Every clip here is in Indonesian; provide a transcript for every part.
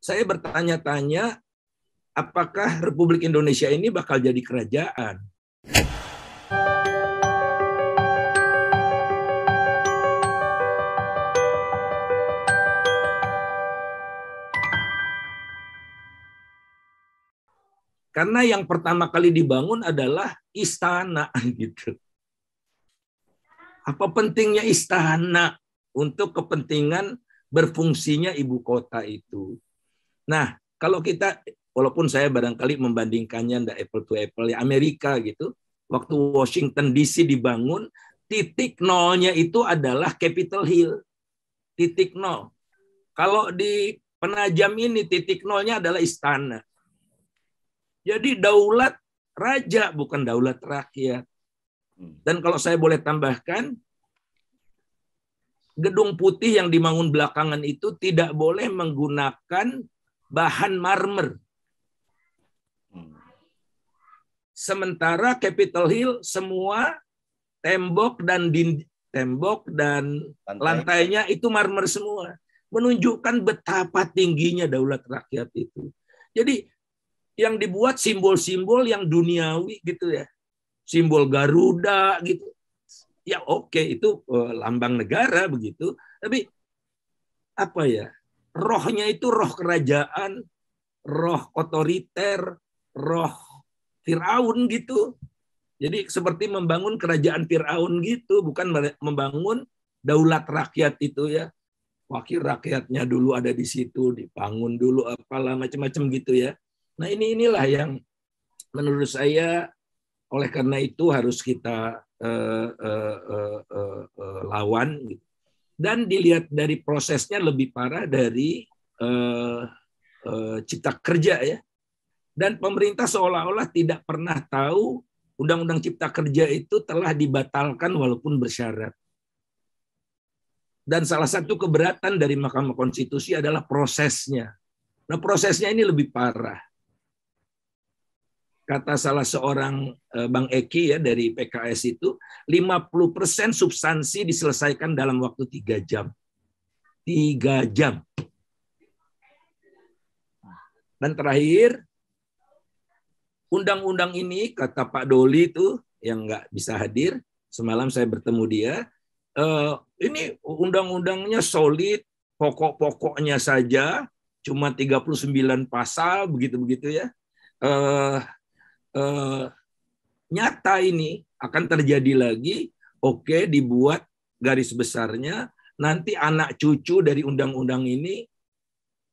saya bertanya-tanya, apakah Republik Indonesia ini bakal jadi kerajaan? Karena yang pertama kali dibangun adalah istana gitu. Apa pentingnya istana untuk kepentingan berfungsinya ibu kota itu? Nah, kalau kita, walaupun saya barangkali membandingkannya ndak apple to apple ya, Amerika gitu, waktu Washington DC dibangun, titik nolnya itu adalah Capitol Hill. Titik nol. Kalau di Penajam ini titik nolnya adalah istana. Jadi daulat raja, bukan daulat rakyat. Dan kalau saya boleh tambahkan, gedung putih yang dibangun belakangan itu tidak boleh menggunakan bahan marmer. Sementara Capitol Hill semua tembok dan lantainya itu marmer semua. Menunjukkan betapa tingginya daulat rakyat itu. Jadi yang dibuat simbol-simbol yang duniawi gitu ya. Simbol Garuda gitu. Ya oke, itu lambang negara begitu. Tapi apa ya? Rohnya itu roh kerajaan, roh otoriter, roh Firaun gitu. Jadi seperti membangun kerajaan Firaun gitu, bukan membangun daulat rakyat itu ya. Wakil rakyatnya dulu ada di situ, dibangun dulu apalah macam-macam gitu ya. Nah, inilah yang menurut saya oleh karena itu harus kita lawan. Dan dilihat dari prosesnya lebih parah dari cipta kerja ya. Dan pemerintah seolah-olah tidak pernah tahu Undang-Undang Cipta Kerja itu telah dibatalkan walaupun bersyarat. Dan salah satu keberatan dari Mahkamah Konstitusi adalah prosesnya. Nah, prosesnya ini lebih parah. Kata salah seorang Bang Eki ya dari PKS itu, 50% substansi diselesaikan dalam waktu 3 jam. 3 jam. Dan terakhir, undang-undang ini, kata Pak Doli itu, yang nggak bisa hadir, semalam saya bertemu dia, ini undang-undangnya solid, pokok-pokoknya saja, cuma 39 pasal, begitu-begitu ya. Nyata ini akan terjadi lagi, oke, dibuat garis besarnya, nanti anak cucu dari undang-undang ini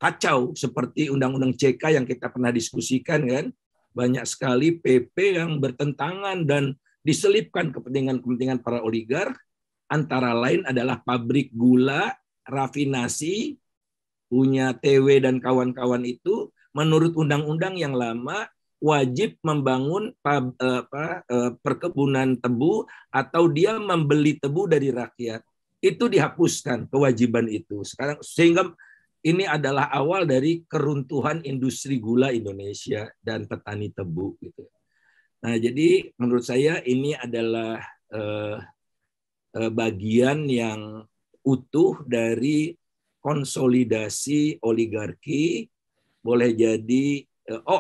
kacau, seperti undang-undang CK yang kita pernah diskusikan kan, banyak sekali PP yang bertentangan dan diselipkan kepentingan-kepentingan para oligark, antara lain adalah pabrik gula, rafinasi, punya TW dan kawan-kawan itu, menurut undang-undang yang lama, wajib membangun perkebunan tebu atau dia membeli tebu dari rakyat. Itu dihapuskan kewajiban itu. Sekarang sehingga ini adalah awal dari keruntuhan industri gula Indonesia dan petani tebu gitu. Nah, jadi menurut saya ini adalah bagian yang utuh dari konsolidasi oligarki. Boleh jadi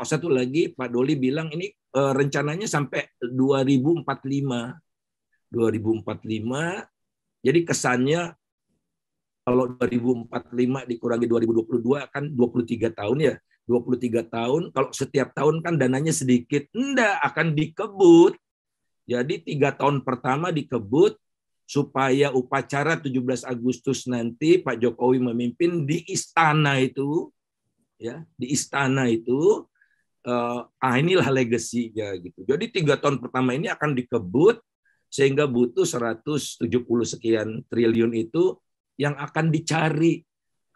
satu lagi Pak Doli bilang ini rencananya sampai 2045. 2045. Jadi kesannya kalau 2045 dikurangi 2022 kan 23 tahun ya. 23 tahun, kalau setiap tahun kan dananya sedikit. Enggak, akan dikebut. Jadi 3 tahun pertama dikebut supaya upacara 17 Agustus nanti Pak Jokowi memimpin di istana itu. Ya, di istana itu, inilah legasinya gitu. Jadi 3 tahun pertama ini akan dikebut sehingga butuh 170 sekian triliun itu yang akan dicari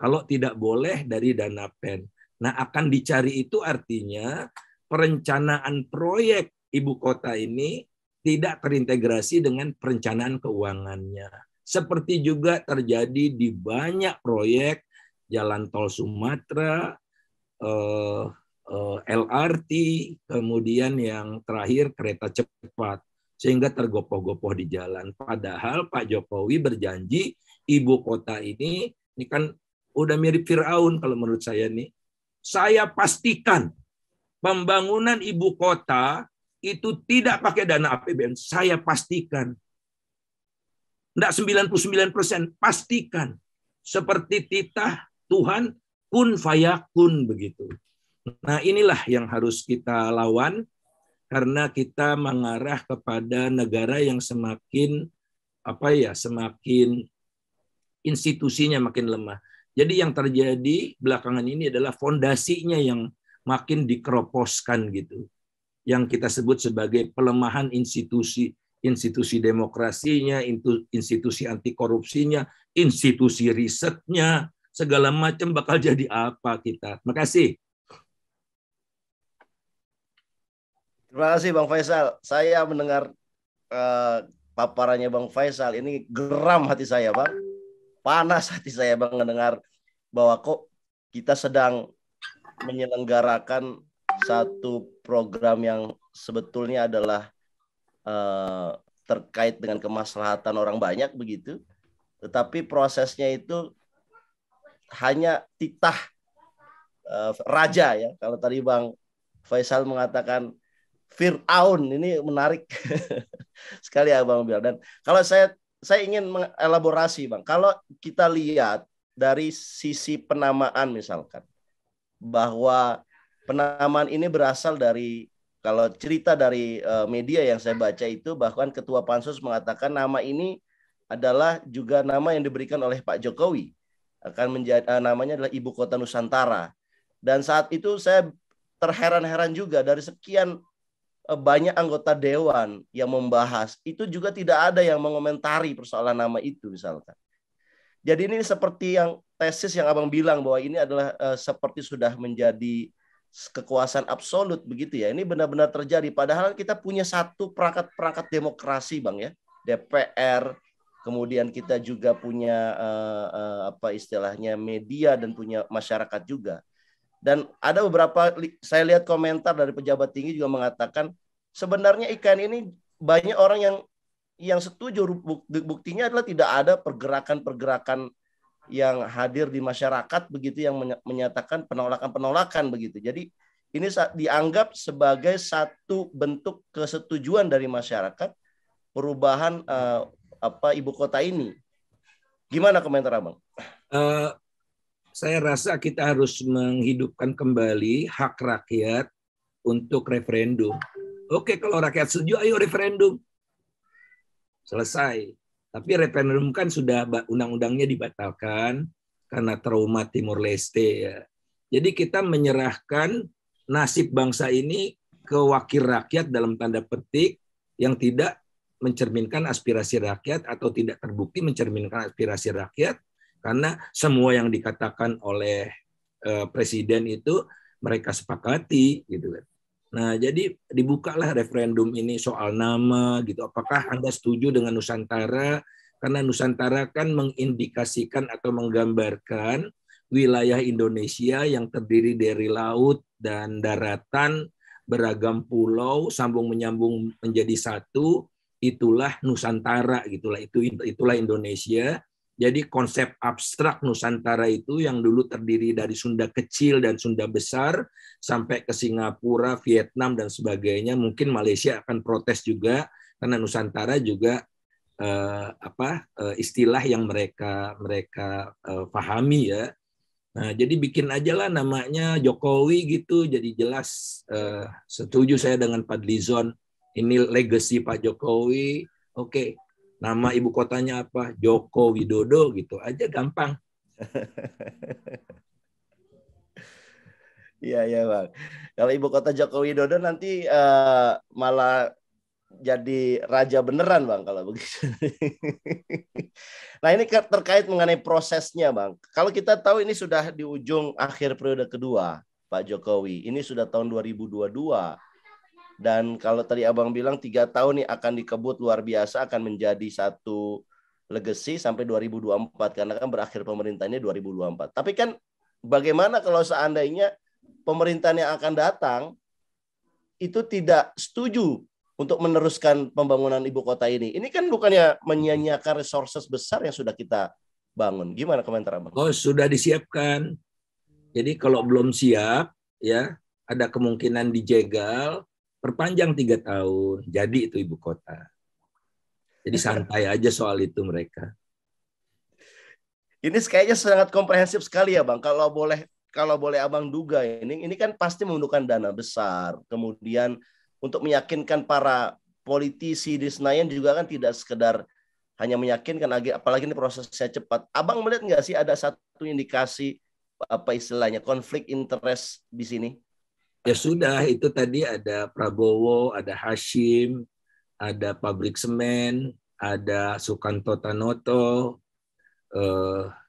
kalau tidak boleh dari dana PEN. Nah, akan dicari itu artinya perencanaan proyek ibu kota ini tidak terintegrasi dengan perencanaan keuangannya. Seperti juga terjadi di banyak proyek jalan tol Sumatera, LRT, kemudian yang terakhir kereta cepat, sehingga tergopoh-gopoh di jalan. Padahal Pak Jokowi berjanji ibu kota ini kan udah mirip Firaun kalau menurut saya nih. saya pastikan pembangunan ibu kota itu tidak pakai dana APBN. Saya pastikan. Tidak 99%, pastikan. Seperti titah Tuhan, kun fayakun begitu. Nah, inilah yang harus kita lawan karena kita mengarah kepada negara yang semakin semakin institusinya makin lemah. Jadi yang terjadi belakangan ini adalah fondasinya yang makin dikeroposkan gitu. Yang kita sebut sebagai pelemahan institusi demokrasinya, institusi anti korupsinya, institusi risetnya, segala macam bakal jadi apa kita. Terima kasih. Terima kasih Bang Faisal. Saya mendengar paparannya Bang Faisal ini geram hati saya, Bang. Panas hati saya, Bang, mendengar bahwa kok kita sedang menyelenggarakan satu program yang sebetulnya adalah terkait dengan kemaslahatan orang banyak begitu, tetapi prosesnya itu hanya titah raja ya. Kalau tadi Bang Faisal mengatakan Fir'aun, ini menarik sekali ya Bang Bill. Dan kalau saya ingin mengelaborasi Bang, kalau kita lihat dari sisi penamaan misalkan, bahwa penamaan ini berasal dari, kalau cerita dari media yang saya baca itu, bahkan Ketua Pansus mengatakan nama ini adalah juga nama yang diberikan oleh Pak Jokowi, akan menjadi namanya adalah Ibu Kota Nusantara. Dan saat itu saya terheran-heran juga dari sekian banyak anggota dewan yang membahas, itu juga tidak ada yang mengomentari persoalan nama itu misalkan. Jadi ini seperti yang tesis yang Abang bilang bahwa ini adalah seperti sudah menjadi kekuasaan absolut begitu ya. Ini benar-benar terjadi. Padahal kita punya satu perangkat demokrasi Bang ya, DPR. Kemudian kita juga punya apa istilahnya media dan punya masyarakat juga. Dan ada beberapa, saya lihat komentar dari pejabat tinggi juga mengatakan sebenarnya IKN ini banyak orang yang setuju. Buktinya adalah tidak ada pergerakan-pergerakan yang hadir di masyarakat begitu yang menyatakan penolakan begitu. Jadi ini dianggap sebagai satu bentuk kesetujuan dari masyarakat perubahan ibu kota ini. Gimana komentar Abang? Saya rasa kita harus menghidupkan kembali hak rakyat untuk referendum. Oke, kalau rakyat setuju, ayo referendum. Selesai. Tapi referendum kan sudah undang-undangnya dibatalkan karena trauma Timur Leste. Ya. Jadi kita menyerahkan nasib bangsa ini ke wakil rakyat dalam tanda petik yang tidak mencerminkan aspirasi rakyat atau tidak terbukti mencerminkan aspirasi rakyat, karena semua yang dikatakan oleh presiden itu mereka sepakati gitu kan. Nah, jadi dibukalah referendum ini soal nama gitu. Apakah Anda setuju dengan Nusantara? Karena Nusantara kan mengindikasikan atau menggambarkan wilayah Indonesia yang terdiri dari laut dan daratan, beragam pulau, sambung menyambung menjadi satu. Itulah Nusantara gitulah. Itulah Indonesia. Jadi konsep abstrak Nusantara itu yang dulu terdiri dari Sunda kecil dan Sunda besar sampai ke Singapura, Vietnam dan sebagainya. Mungkin Malaysia akan protes juga karena Nusantara juga istilah yang mereka pahami ya. Nah, jadi bikin aja lah namanya Jokowi gitu. Jadi jelas setuju saya dengan Pak Dlizon. Ini legacy Pak Jokowi. Oke. Nama ibu kotanya apa? Joko Widodo gitu aja gampang. Iya Bang. Kalau ibu kota Joko Widodo nanti malah jadi raja beneran Bang kalau begitu. Nah ini terkait mengenai prosesnya Bang. Kalau kita tahu ini sudah di ujung akhir periode kedua Pak Jokowi. Ini sudah tahun 2022. Dan kalau tadi Abang bilang 3 tahun nih akan dikebut luar biasa, akan menjadi satu legacy sampai 2024. Karena kan berakhir pemerintahnya 2024. Tapi kan bagaimana kalau seandainya pemerintahan yang akan datang itu tidak setuju untuk meneruskan pembangunan ibu kota ini? Ini kan bukannya menyia-nyiakan resources besar yang sudah kita bangun. Gimana komentar Abang? Oh, sudah disiapkan. Jadi kalau belum siap, ya ada kemungkinan dijegal, perpanjang 3 tahun. Jadi itu ibu kota. Jadi santai aja soal itu mereka. Ini kayaknya sangat komprehensif sekali ya Bang. Kalau boleh Abang duga, ini kan pasti membutuhkan dana besar. Kemudian untuk meyakinkan para politisi di Senayan juga kan tidak sekedar hanya meyakinkan, apalagi ini prosesnya cepat. Abang melihat nggak sih ada satu indikasi apa istilahnya konflik interest di sini? Ya sudah, itu tadi ada Prabowo, ada Hashim, ada pabrik semen, ada Sukanto Tanoto,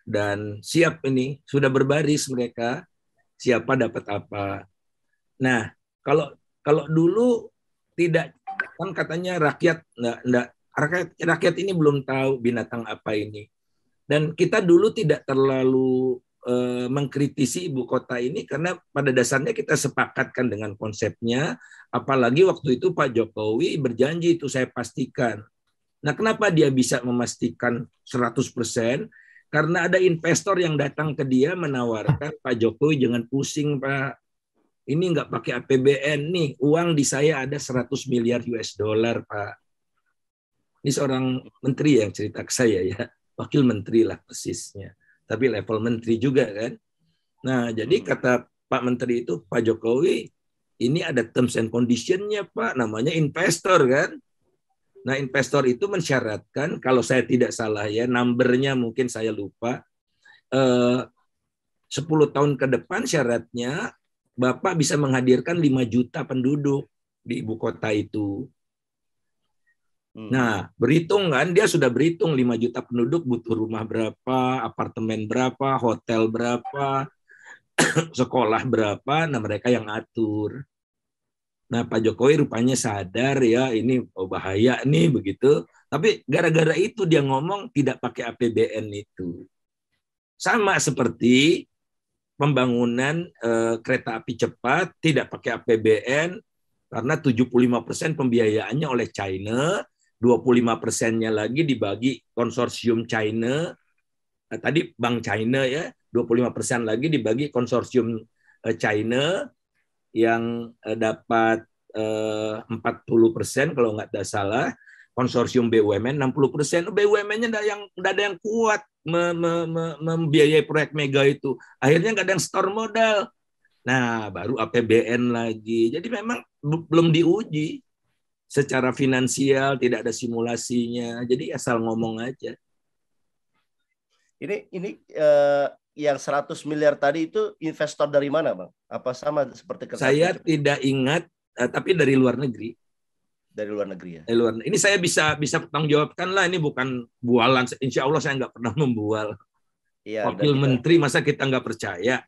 dan siap ini, sudah berbaris mereka, siapa dapat apa. Nah, kalau kalau dulu tidak, kan katanya rakyat ini belum tahu binatang apa ini. Dan kita dulu tidak terlalu mengkritisi ibu kota ini karena pada dasarnya kita sepakatkan dengan konsepnya, apalagi waktu itu Pak Jokowi berjanji itu saya pastikan. Nah, kenapa dia bisa memastikan 100%? Karena ada investor yang datang ke dia menawarkan, Pak Jokowi jangan pusing Pak, ini nggak pakai APBN nih, uang di saya ada 100 miliar US dollar Pak. Ini seorang menteri yang cerita ke saya ya, wakil menteri lah persisnya, tapi level menteri juga kan. Nah, jadi kata Pak Menteri itu, Pak Jokowi, ini ada terms and condition-nya Pak, namanya investor kan. Nah, investor itu mensyaratkan, kalau saya tidak salah ya, numbernya mungkin saya lupa, 10 tahun ke depan syaratnya Bapak bisa menghadirkan 5 juta penduduk di ibu kota itu. Nah, berhitung kan, dia sudah berhitung 5 juta penduduk butuh rumah berapa, apartemen berapa, hotel berapa, sekolah berapa, nah mereka yang atur. Nah, Pak Jokowi rupanya sadar ya, ini bahaya nih begitu. Tapi gara-gara itu dia ngomong tidak pakai APBN itu. Sama seperti pembangunan kereta api cepat tidak pakai APBN karena 75% pembiayaannya oleh China, 25%-nya lagi dibagi konsorsium China, tadi Bank China ya, 25% lagi dibagi konsorsium China yang dapat 40% kalau nggak salah, konsorsium BUMN 60%. BUMN-nya nggak ada yang kuat membiayai proyek mega itu. Akhirnya nggak ada yang store modal. Nah, baru APBN lagi. Jadi memang belum diuji secara finansial, tidak ada simulasinya. Jadi asal ngomong aja. Ini yang 100 miliar tadi itu investor dari mana, Bang? Apa sama seperti kereta Saya api? tidak ingat, tapi dari luar negeri. Dari luar negeri ya. Dari luar. Ini saya bisa bertanggung jawabkan lah. Ini bukan bualan. Insya Allah saya nggak pernah membual. Iya, dan Wakil kita menteri masa kita nggak percaya?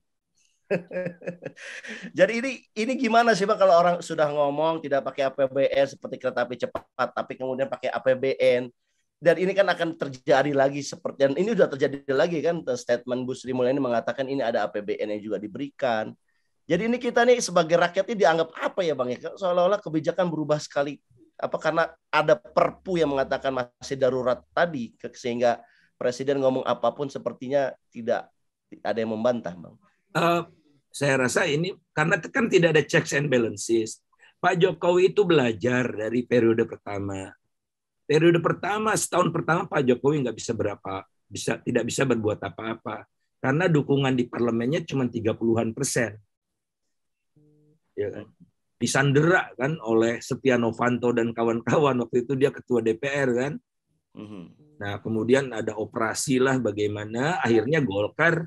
Jadi ini gimana sih Bang kalau orang sudah ngomong tidak pakai APBN seperti kereta api cepat, tapi kemudian pakai APBN, dan ini kan akan terjadi lagi seperti, dan ini sudah terjadi lagi kan, statement Bu Sri Mulyani mengatakan ini ada APBN yang juga diberikan. Jadi ini kita nih sebagai rakyat ini dianggap apa ya Bang ya? Seolah-olah kebijakan berubah sekali. Apa karena ada perpu yang mengatakan masih darurat tadi, sehingga presiden ngomong apapun sepertinya tidak ada yang membantah Bang. Saya rasa ini karena kan tidak ada checks and balances. Pak Jokowi itu belajar dari periode pertama. Periode pertama, setahun pertama Pak Jokowi nggak tidak bisa berbuat apa-apa karena dukungan di parlemennya cuma 30-an%. Ya kan? Disandera kan oleh Setia Novanto dan kawan-kawan, waktu itu dia ketua DPR kan. Nah, kemudian ada operasi lah bagaimana akhirnya Golkar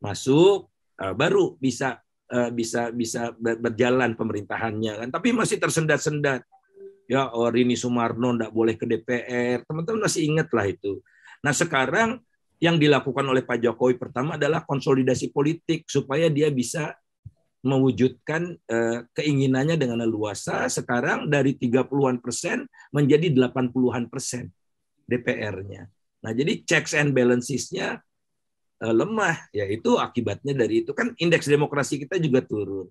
masuk, baru bisa berjalan pemerintahannya kan, tapi masih tersendat-sendat ya. Rini Sumarno enggak boleh ke DPR, teman-teman masih ingat lah itu. Nah, sekarang yang dilakukan oleh Pak Jokowi pertama adalah konsolidasi politik supaya dia bisa mewujudkan keinginannya dengan leluasa. Sekarang dari 30-an% menjadi 80-an% DPR-nya. Nah, jadi checks and balances-nya lemah, ya itu akibatnya dari itu kan indeks demokrasi kita juga turun.